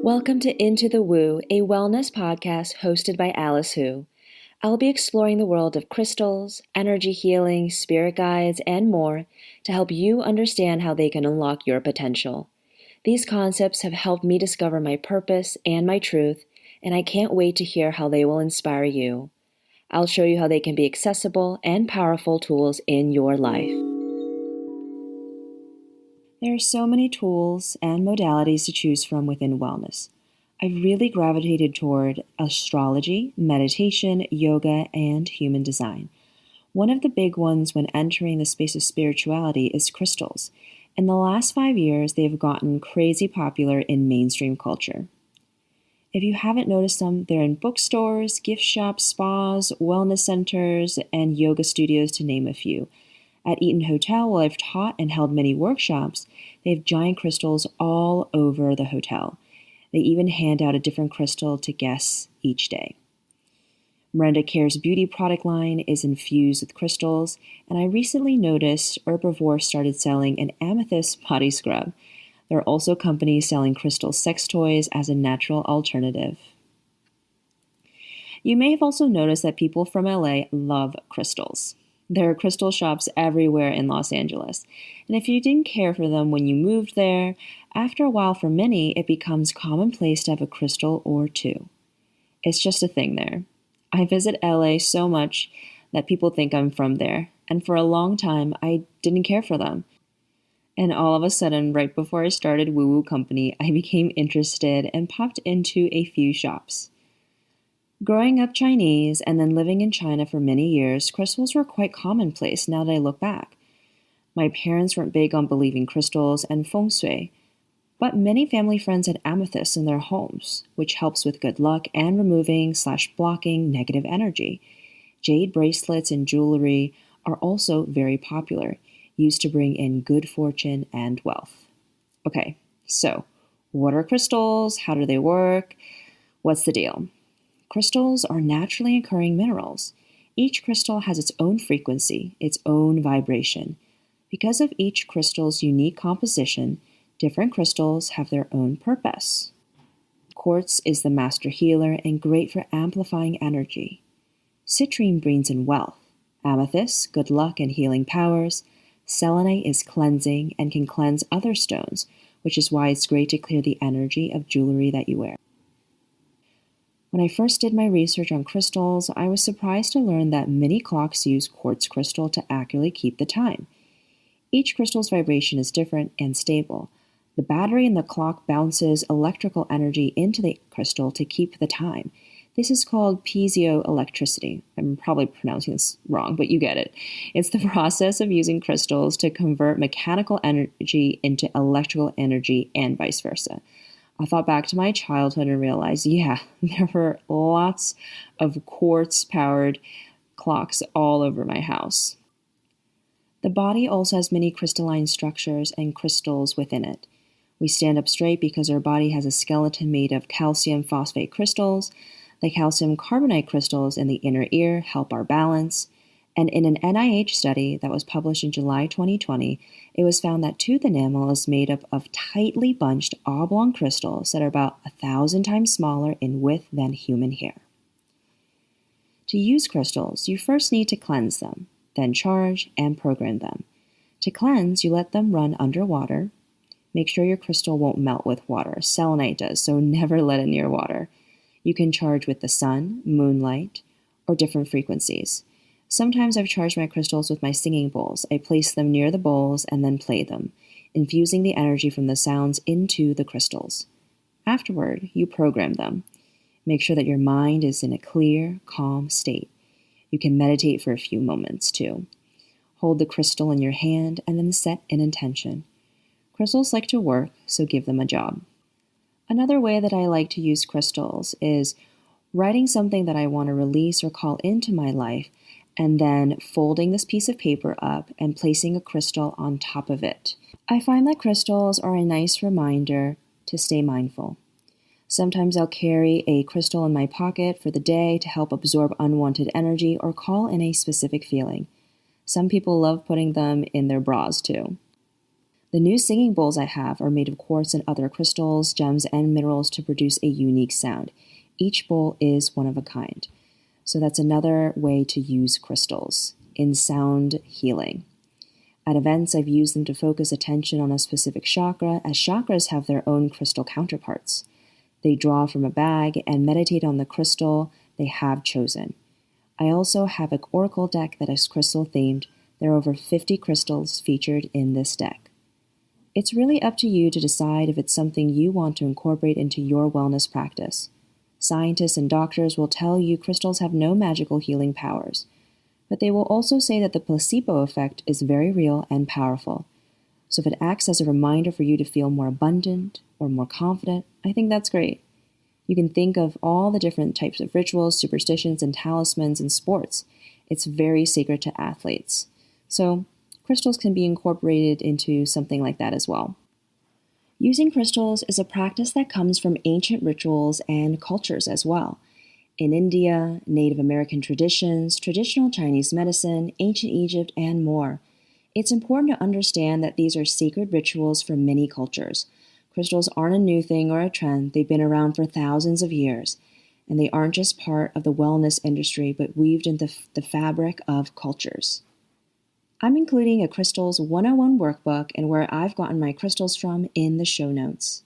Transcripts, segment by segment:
Welcome to Into the Woo, a wellness podcast hosted by Alice Hu. I'll be exploring the world of crystals, energy healing, spirit guides, and more to help you understand how they can unlock your potential. These concepts have helped me discover my purpose and my truth, and I can't wait to hear how they will inspire you. I'll show you how they can be accessible and powerful tools in your life. There are so many tools and modalities to choose from within wellness. I've really gravitated toward astrology, meditation, yoga, and human design. One of the big ones when entering the space of spirituality is crystals. In the last 5 years, they've gotten crazy popular in mainstream culture. If you haven't noticed them, they're in bookstores, gift shops, spas, wellness centers, and yoga studios, to name a few. At Eaton Hotel, where I've taught and held many workshops, they have giant crystals all over the hotel. They even hand out a different crystal to guests each day. Miranda Care's beauty product line is infused with crystals, and I recently noticed Herbivore started selling an amethyst body scrub. There are also companies selling crystal sex toys as a natural alternative. You may have also noticed that people from LA love crystals. There are crystal shops everywhere in Los Angeles, and if you didn't care for them when you moved there, after a while for many, it becomes commonplace to have a crystal or two. It's just a thing there. I visit LA so much that people think I'm from there, and for a long time, I didn't care for them. And all of a sudden, right before I started Woo Woo Company, I became interested and popped into a few shops. Growing up Chinese and then living in China for many years, crystals were quite commonplace now that I look back. My parents weren't big on believing crystals and feng shui, but many family friends had amethysts in their homes, which helps with good luck and removing/blocking negative energy. Jade bracelets and jewelry are also very popular, used to bring in good fortune and wealth. Okay, so what are crystals? How do they work? What's the deal? Crystals are naturally occurring minerals. Each crystal has its own frequency, its own vibration. Because of each crystal's unique composition, different crystals have their own purpose. Quartz is the master healer and great for amplifying energy. Citrine brings in wealth. Amethyst, good luck and healing powers. Selenite is cleansing and can cleanse other stones, which is why it's great to clear the energy of jewelry that you wear. When I first did my research on crystals, I was surprised to learn that many clocks use quartz crystal to accurately keep the time. Each crystal's vibration is different and stable. The battery in the clock bounces electrical energy into the crystal to keep the time. This is called piezoelectricity. I'm probably pronouncing this wrong, but you get it. It's the process of using crystals to convert mechanical energy into electrical energy and vice versa. I thought back to my childhood and realized, there were lots of quartz-powered clocks all over my house. The body also has many crystalline structures and crystals within it. We stand up straight because our body has a skeleton made of calcium phosphate crystals. The calcium carbonate crystals in the inner ear help our balance. And in an NIH study that was published in July 2020, it was found that tooth enamel is made up of tightly bunched oblong crystals that are about 1,000 times smaller in width than human hair. To use crystals, you first need to cleanse them, then charge and program them. To cleanse, you let them run underwater. Make sure your crystal won't melt with water. Selenite does, so never let it near water. You can charge with the sun, moonlight, or different frequencies. Sometimes I've charged my crystals with my singing bowls. I place them near the bowls and then play them, infusing the energy from the sounds into the crystals. Afterward, you program them. Make sure that your mind is in a clear, calm state. You can meditate for a few moments, too. Hold the crystal in your hand and then set an intention. Crystals like to work, so give them a job. Another way that I like to use crystals is writing something that I want to release or call into my life, and then folding this piece of paper up and placing a crystal on top of it. I find that crystals are a nice reminder to stay mindful. Sometimes I'll carry a crystal in my pocket for the day to help absorb unwanted energy or call in a specific feeling. Some people love putting them in their bras too. The new singing bowls I have are made of quartz and other crystals, gems, and minerals to produce a unique sound. Each bowl is one of a kind. So that's another way to use crystals in sound healing. At events, I've used them to focus attention on a specific chakra, as chakras have their own crystal counterparts. They draw from a bag and meditate on the crystal they have chosen. I also have an oracle deck that is crystal themed. There are over 50 crystals featured in this deck. It's really up to you to decide if it's something you want to incorporate into your wellness practice. Scientists and doctors will tell you crystals have no magical healing powers, but they will also say that the placebo effect is very real and powerful. So if it acts as a reminder for you to feel more abundant or more confident, I think that's great. You can think of all the different types of rituals, superstitions, and talismans in sports. It's very sacred to athletes. So crystals can be incorporated into something like that as well. Using crystals is a practice that comes from ancient rituals and cultures as well. In India, Native American traditions, traditional Chinese medicine, ancient Egypt, and more. It's important to understand that these are sacred rituals for many cultures. Crystals aren't a new thing or a trend. They've been around for thousands of years, and they aren't just part of the wellness industry, but weaved into the fabric of cultures. I'm including a Crystals 101 workbook and where I've gotten my crystals from in the show notes.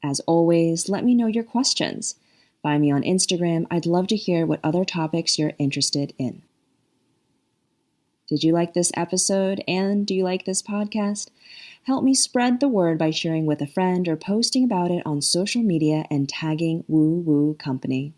As always, let me know your questions. Find me on Instagram. I'd love to hear what other topics you're interested in. Did you like this episode and do you like this podcast? Help me spread the word by sharing with a friend or posting about it on social media and tagging Woo Woo Company.